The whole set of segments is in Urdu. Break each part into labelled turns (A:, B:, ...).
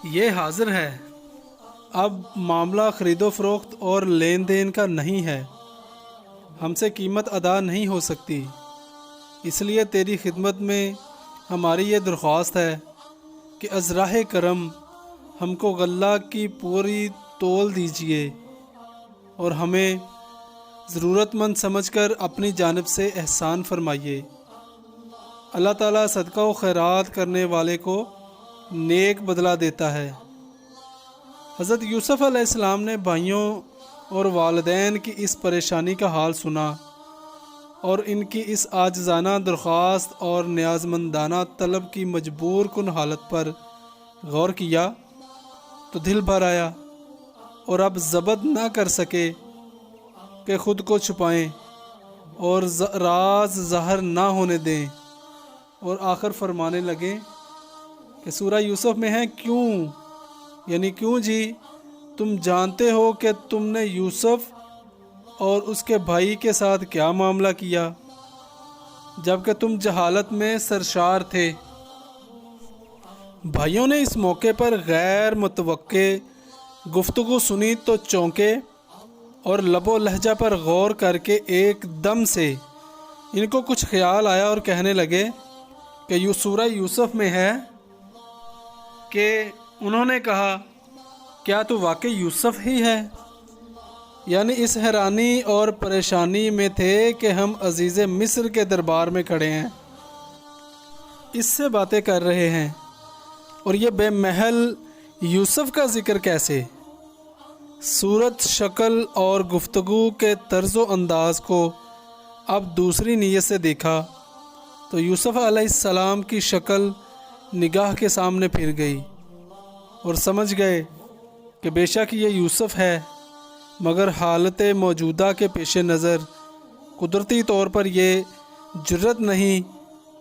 A: یہ حاضر ہے۔ اب معاملہ خرید و فروخت اور لین دین کا نہیں ہے، ہم سے قیمت ادا نہیں ہو سکتی، اس لیے تیری خدمت میں ہماری یہ درخواست ہے کہ از راہ کرم ہم کو غلہ کی پوری تول دیجیے اور ہمیں ضرورت مند سمجھ کر اپنی جانب سے احسان فرمائیے۔ اللہ تعالیٰ صدقہ و خیرات کرنے والے کو نیک بدلہ دیتا ہے۔ حضرت یوسف علیہ السلام نے بھائیوں اور والدین کی اس پریشانی کا حال سنا اور ان کی اس عاجزانہ درخواست اور نیازمندانہ طلب کی مجبور کن حالت پر غور کیا تو دل بھر آیا اور اب ضبط نہ کر سکے کہ خود کو چھپائیں اور راز ظاہر نہ ہونے دیں، اور آخر فرمانے لگے کہ سورہ یوسف میں ہے کیوں، یعنی کیوں جی، تم جانتے ہو کہ تم نے یوسف اور اس کے بھائی کے ساتھ کیا معاملہ کیا جبکہ تم جہالت میں سرشار تھے۔ بھائیوں نے اس موقع پر غیر متوقع گفتگو سنی تو چونکے اور لب و لہجہ پر غور کر کے ایک دم سے ان کو کچھ خیال آیا اور کہنے لگے کہ سورہ یوسف میں ہے کہ انہوں نے کہا کیا تو واقعی یوسف ہی ہے؟ یعنی اس حیرانی اور پریشانی میں تھے کہ ہم عزیز مصر کے دربار میں کھڑے ہیں، اس سے باتیں کر رہے ہیں، اور یہ بے محل یوسف کا ذکر کیسے؟ صورت، شکل اور گفتگو کے طرز و انداز کو اب دوسری نیت سے دیکھا تو یوسف علیہ السلام کی شکل نگاہ کے سامنے پھر گئی اور سمجھ گئے کہ بے شک یہ یوسف ہے، مگر حالت موجودہ کے پیش نظر قدرتی طور پر یہ جرت نہیں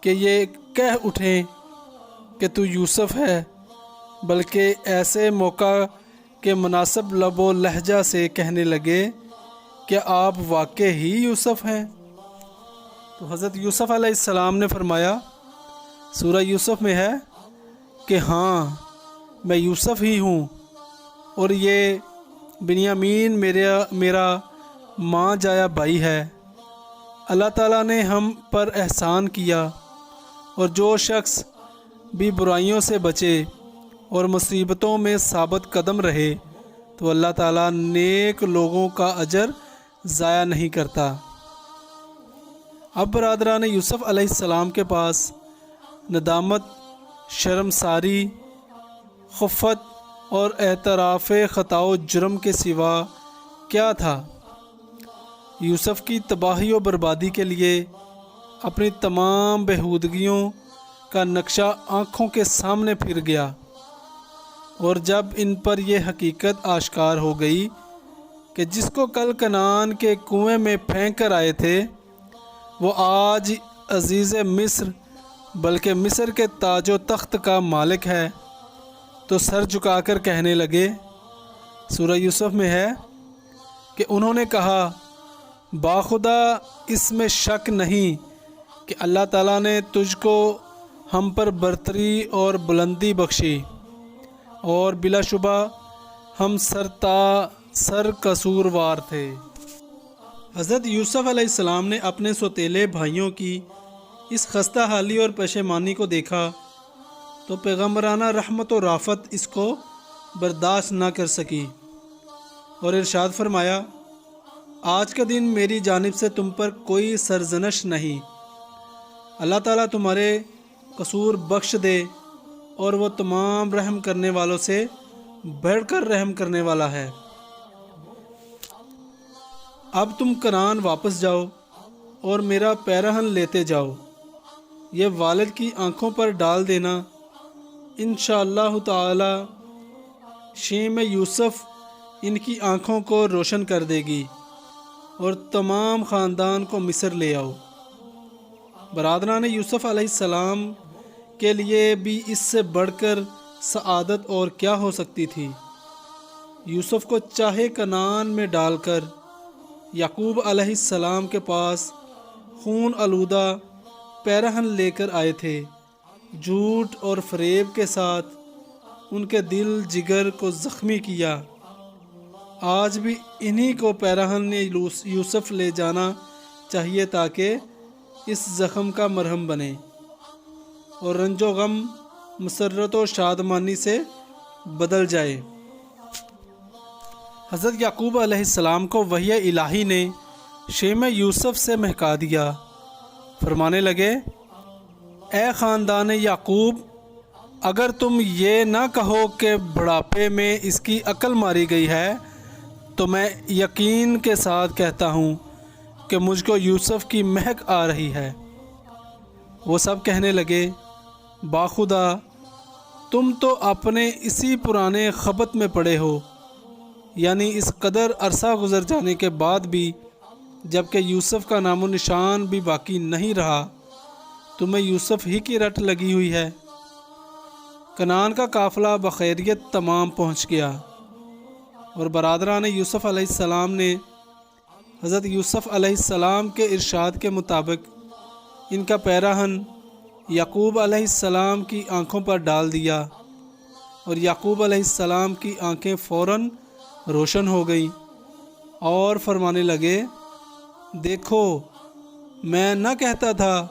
A: کہ یہ کہہ اٹھیں کہ تو یوسف ہے، بلکہ ایسے موقع کے مناسب لب و لہجہ سے کہنے لگے کہ آپ واقع ہی یوسف ہیں۔ تو حضرت یوسف علیہ السلام نے فرمایا سورہ یوسف میں ہے کہ ہاں میں یوسف ہی ہوں، اور یہ بنیامین میرا ماں جایا بھائی ہے۔ اللہ تعالیٰ نے ہم پر احسان کیا، اور جو شخص بھی برائیوں سے بچے اور مصیبتوں میں ثابت قدم رہے تو اللہ تعالیٰ نیک لوگوں کا اجر ضائع نہیں کرتا۔ اب برادران یوسف علیہ السلام کے پاس ندامت، شرمساری، خفت اور اعتراف خطا و جرم کے سوا کیا تھا؟ یوسف کی تباہی و بربادی کے لیے اپنی تمام بےہودگیوں کا نقشہ آنکھوں کے سامنے پھر گیا، اور جب ان پر یہ حقیقت آشکار ہو گئی کہ جس کو کل کنعان کے کنویں میں پھینک کر آئے تھے وہ آج عزیز مصر بلکہ مصر کے تاج و تخت کا مالک ہے، تو سر جھکا کر کہنے لگے، سورہ یوسف میں ہے کہ انہوں نے کہا باخدا اس میں شک نہیں کہ اللہ تعالیٰ نے تجھ کو ہم پر برتری اور بلندی بخشی، اور بلا شبہ ہم سر قصوروار تھے۔ حضرت یوسف علیہ السلام نے اپنے سوتیلے بھائیوں کی اس خستہ حالی اور پشیمانی کو دیکھا تو پیغمبرانہ رحمت و رافت اس کو برداشت نہ کر سکی اور ارشاد فرمایا، آج کا دن میری جانب سے تم پر کوئی سرزنش نہیں، اللہ تعالیٰ تمہارے قصور بخش دے، اور وہ تمام رحم کرنے والوں سے بڑھ کر رحم کرنے والا ہے۔ اب تم کنعان واپس جاؤ اور میرا پیرہن لیتے جاؤ، یہ والد کی آنکھوں پر ڈال دینا، انشاءاللہ تعالی شیم یوسف ان کی آنکھوں کو روشن کر دے گی، اور تمام خاندان کو مصر لے آؤ۔ برادران یوسف علیہ السلام کے لیے بھی اس سے بڑھ کر سعادت اور کیا ہو سکتی تھی؟ یوسف کو چاہے کنعان میں ڈال کر یعقوب علیہ السلام کے پاس خون آلودہ پیرہن لے کر آئے تھے، جھوٹ اور فریب کے ساتھ ان کے دل جگر کو زخمی کیا۔ آج بھی انہی کو پیراہن نے یوسف لے جانا چاہیے تاکہ اس زخم کا مرہم بنے اور رنج و غم مسرت و شادمانی سے بدل جائے۔ حضرت یعقوب علیہ السلام کو وحی الہی نے شیم یوسف سے مہکا دیا۔ فرمانے لگے، اے خاندان یعقوب، اگر تم یہ نہ کہو کہ بڑھاپے میں اس کی عقل ماری گئی ہے تو میں یقین کے ساتھ کہتا ہوں کہ مجھ کو یوسف کی مہک آ رہی ہے۔ وہ سب کہنے لگے، باخدا تم تو اپنے اسی پرانے خبط میں پڑے ہو، یعنی اس قدر عرصہ گزر جانے کے بعد بھی جب کہ یوسف کا نام و نشان بھی باقی نہیں رہا تمہیں یوسف ہی کی رٹ لگی ہوئی ہے۔ کنعان کا قافلہ بخیریت تمام پہنچ گیا اور برادران یوسف علیہ السلام نے حضرت یوسف علیہ السلام کے ارشاد کے مطابق ان کا پیراہن یعقوب علیہ السلام کی آنکھوں پر ڈال دیا اور یعقوب علیہ السلام کی آنکھیں فوراً روشن ہو گئیں اور فرمانے لگے، دیکھو میں نہ کہتا تھا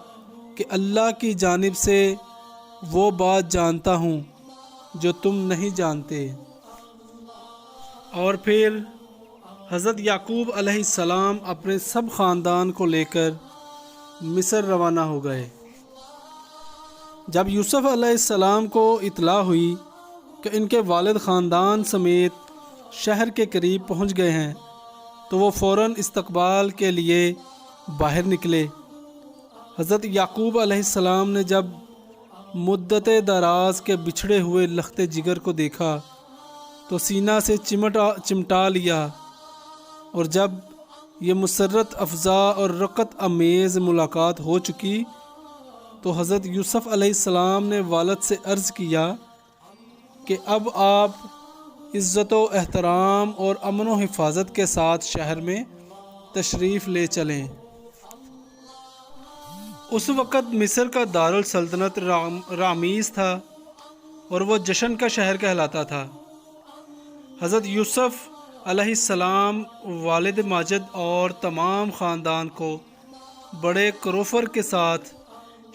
A: کہ اللہ کی جانب سے وہ بات جانتا ہوں جو تم نہیں جانتے۔ اور پھر حضرت یعقوب علیہ السلام اپنے سب خاندان کو لے کر مصر روانہ ہو گئے۔ جب یوسف علیہ السلام کو اطلاع ہوئی کہ ان کے والد خاندان سمیت شہر کے قریب پہنچ گئے ہیں تو وہ فوراً استقبال کے لیے باہر نکلے۔ حضرت یعقوب علیہ السلام نے جب مدت دراز کے بچھڑے ہوئے لخت جگر کو دیکھا تو سینہ سے چمٹا لیا، اور جب یہ مسرت افزا اور رقت امیز ملاقات ہو چکی تو حضرت یوسف علیہ السلام نے والد سے عرض کیا کہ اب آپ عزت و احترام اور امن و حفاظت کے ساتھ شہر میں تشریف لے چلیں۔ اس وقت مصر کا دارالسلطنت رامیس تھا اور وہ جشن کا شہر کہلاتا تھا۔ حضرت یوسف علیہ السلام والد ماجد اور تمام خاندان کو بڑے کروفر کے ساتھ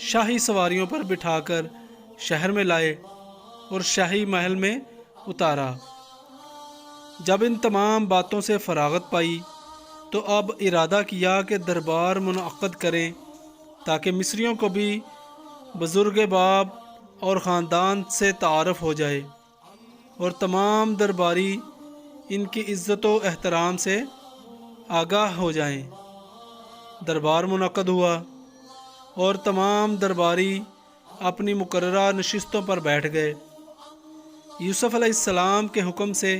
A: شاہی سواریوں پر بٹھا کر شہر میں لائے اور شاہی محل میں اتارا۔ جب ان تمام باتوں سے فراغت پائی تو اب ارادہ کیا کہ دربار منعقد کریں تاکہ مصریوں کو بھی بزرگ باب اور خاندان سے تعارف ہو جائے اور تمام درباری ان کی عزت و احترام سے آگاہ ہو جائیں۔ دربار منعقد ہوا اور تمام درباری اپنی مقررہ نشستوں پر بیٹھ گئے۔ یوسف علیہ السلام کے حکم سے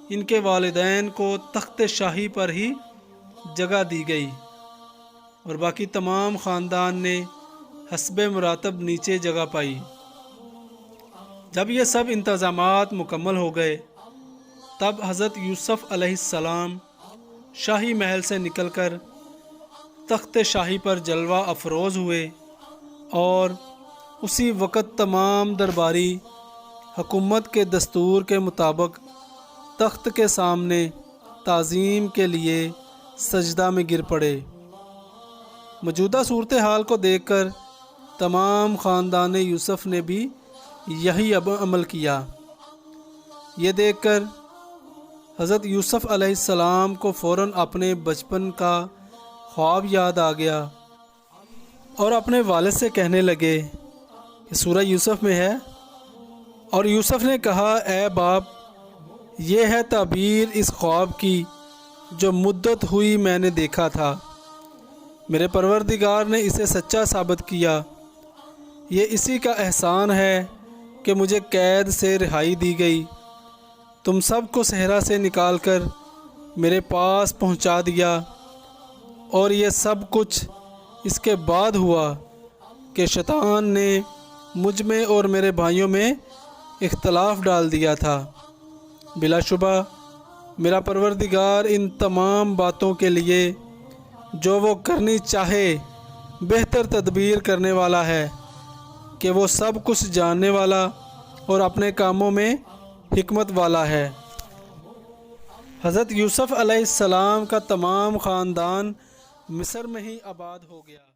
A: ان کے والدین کو تخت شاہی پر ہی جگہ دی گئی اور باقی تمام خاندان نے حسب مراتب نیچے جگہ پائی۔ جب یہ سب انتظامات مکمل ہو گئے تب حضرت یوسف علیہ السلام شاہی محل سے نکل کر تخت شاہی پر جلوہ افروز ہوئے اور اسی وقت تمام درباری حکومت کے دستور کے مطابق تخت کے سامنے تعظیم کے لیے سجدہ میں گر پڑے۔ موجودہ صورتحال کو دیکھ کر تمام خاندان یوسف نے بھی یہی عمل کیا۔ یہ دیکھ کر حضرت یوسف علیہ السلام کو فوراً اپنے بچپن کا خواب یاد آ گیا اور اپنے والد سے کہنے لگے کہ سورہ یوسف میں ہے، اور یوسف نے کہا، اے باپ، یہ ہے تعبیر اس خواب کی جو مدت ہوئی میں نے دیکھا تھا۔ میرے پروردگار نے اسے سچا ثابت کیا۔ یہ اسی کا احسان ہے کہ مجھے قید سے رہائی دی گئی، تم سب کو صحرا سے نکال کر میرے پاس پہنچا دیا، اور یہ سب کچھ اس کے بعد ہوا کہ شیطان نے مجھ میں اور میرے بھائیوں میں اختلاف ڈال دیا تھا۔ بلا شبہ میرا پروردگار ان تمام باتوں کے لیے جو وہ کرنی چاہے بہتر تدبیر کرنے والا ہے کہ وہ سب کچھ جاننے والا اور اپنے کاموں میں حکمت والا ہے۔ حضرت یوسف علیہ السلام کا تمام خاندان مصر میں ہی آباد ہو گیا۔